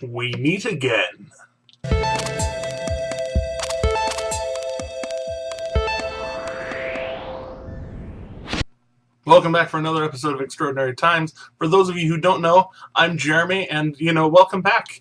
We meet again. Welcome back for another episode of Extraordinary Times. For those of you who don't know, I'm Jeremy, and, welcome back.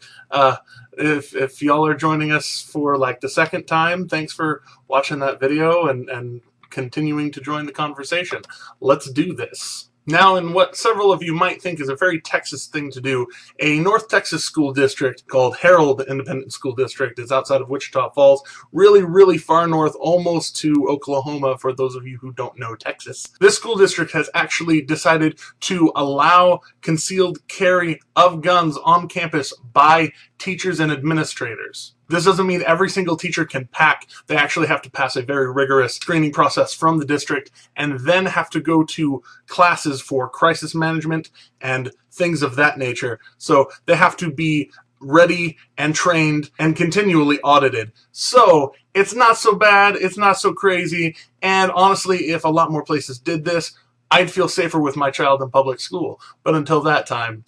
If y'all are joining us for, the second time, thanks for watching that video and continuing to join the conversation. Let's do this. Now, in what several of you might think is a very Texas thing to do, a North Texas school district called Harold Independent School District is outside of Wichita Falls, really, really far north, almost to Oklahoma, for those of you who don't know Texas. This school district has actually decided to allow concealed carry of guns on campus by teachers and administrators. This doesn't mean every single teacher can pack. They actually have to pass a very rigorous screening process from the district and then have to go to classes for crisis management and things of that nature. So they have to be ready and trained and continually audited. So it's not so bad, it's not so crazy, and honestly, if a lot more places did this, I'd feel safer with my child in public school. But until that time,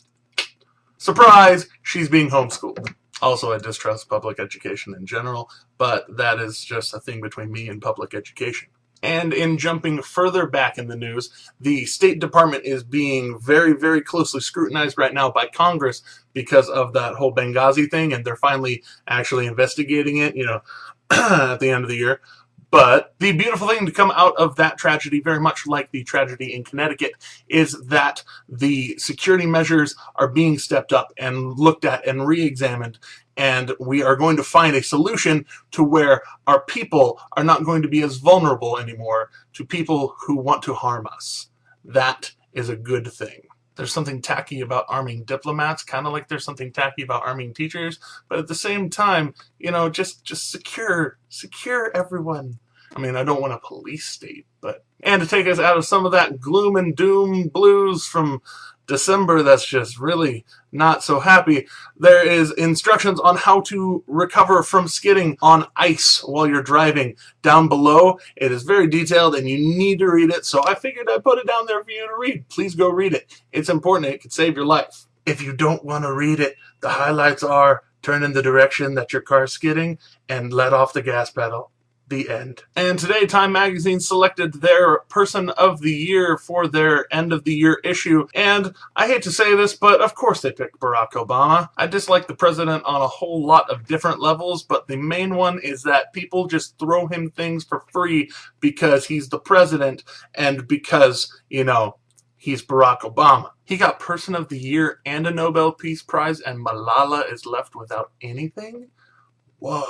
surprise, she's being homeschooled. Also, I distrust public education in general, but that is just a thing between me and public education. And in jumping further back in the news, the State Department is being very, very closely scrutinized right now by Congress because of that whole Benghazi thing, and they're finally actually investigating it, at the end of the year. But the beautiful thing to come out of that tragedy, very much like the tragedy in Connecticut, is that the security measures are being stepped up and looked at and re-examined, and we are going to find a solution to where our people are not going to be as vulnerable anymore to people who want to harm us. That is a good thing. There's something tacky about arming diplomats, kind of like there's something tacky about arming teachers, but at the same time, just secure everyone. I mean, I don't want a police state, but... And to take us out of some of that gloom and doom blues from December that's just really not so happy, there is instructions on how to recover from skidding on ice while you're driving down below. It is very detailed and you need to read it, so I figured I'd put it down there for you to read. Please go read it. It's important. It could save your life. If you don't want to read it, the highlights are turn in the direction that your car's skidding and let off the gas pedal. The end. And today, Time Magazine selected their Person of the Year for their end of the year issue. And I hate to say this, but of course they picked Barack Obama. I dislike the president on a whole lot of different levels, but the main one is that people just throw him things for free because he's the president and because, he's Barack Obama. He got Person of the Year and a Nobel Peace Prize, and Malala is left without anything? Whoa.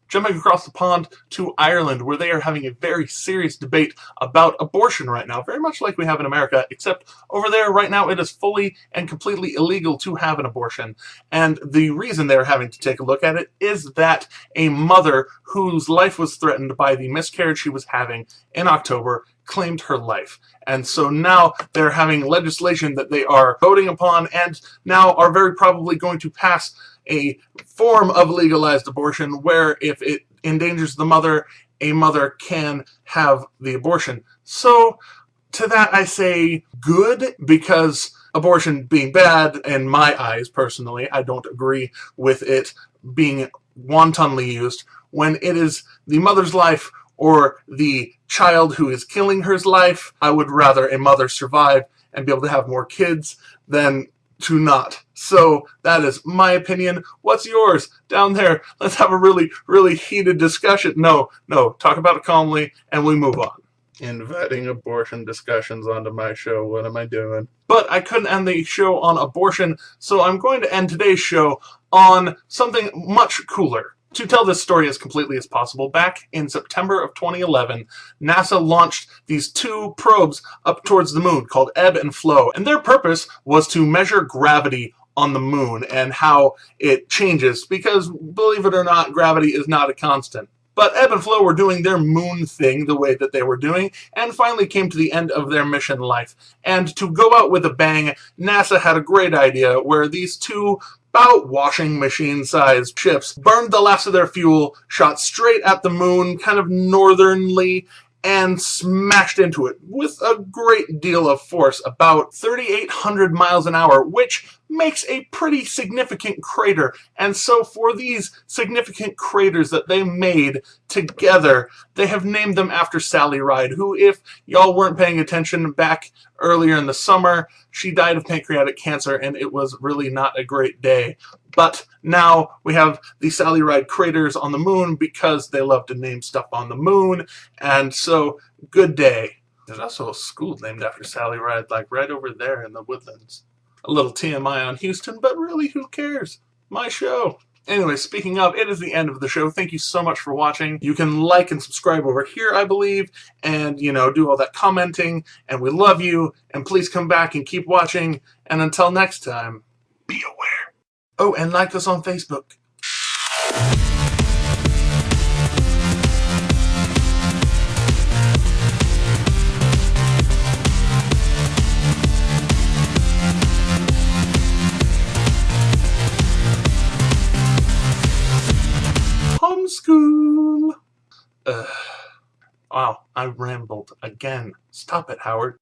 Jumping across the pond to Ireland, where they are having a very serious debate about abortion right now, very much like we have in America, except over there right now it is fully and completely illegal to have an abortion. And the reason they're having to take a look at it is that a mother whose life was threatened by the miscarriage she was having in October claimed her life. And so now they're having legislation that they are voting upon and now are very probably going to pass a form of legalized abortion where if it endangers the mother, a mother can have the abortion. So to that I say good, because abortion being bad in my eyes personally, I don't agree with it being wantonly used. When it is the mother's life or the child who is killing her life, I would rather a mother survive and be able to have more kids than to not. So that is my opinion. What's yours? Down there, let's have a really, really heated discussion. No, talk about it calmly and we move on. Inviting abortion discussions onto my show. What am I doing? But I couldn't end the show on abortion, so I'm going to end today's show on something much cooler. To tell this story as completely as possible, back in September of 2011, NASA launched these two probes up towards the moon called Ebb and Flow, and their purpose was to measure gravity on the moon and how it changes, because believe it or not, gravity is not a constant. But Ebb and Flow were doing their moon thing the way that they were doing, and finally came to the end of their mission life. And to go out with a bang, NASA had a great idea where these two about washing machine-sized ships burned the last of their fuel, shot straight at the moon, kind of northernly, and smashed into it with a great deal of force, about 3,800 miles an hour, which makes a pretty significant crater. And so for these significant craters that they made together, they have named them after Sally Ride, who, if y'all weren't paying attention back earlier in the summer, she died of pancreatic cancer, and it was really not a great day. But now we have the Sally Ride craters on the moon because they love to name stuff on the moon, and so good day. There's also a school named after Sally Ride, like right over there in the Woodlands. A little TMI on Houston, but really, who cares? My show. Anyway, speaking of, it is the end of the show. Thank you so much for watching. You can like and subscribe over here, I believe, and, do all that commenting, and we love you, and please come back and keep watching, and until next time, be aware. Oh, and like us on Facebook. Homeschool. Wow, I rambled again. Stop it, Howard.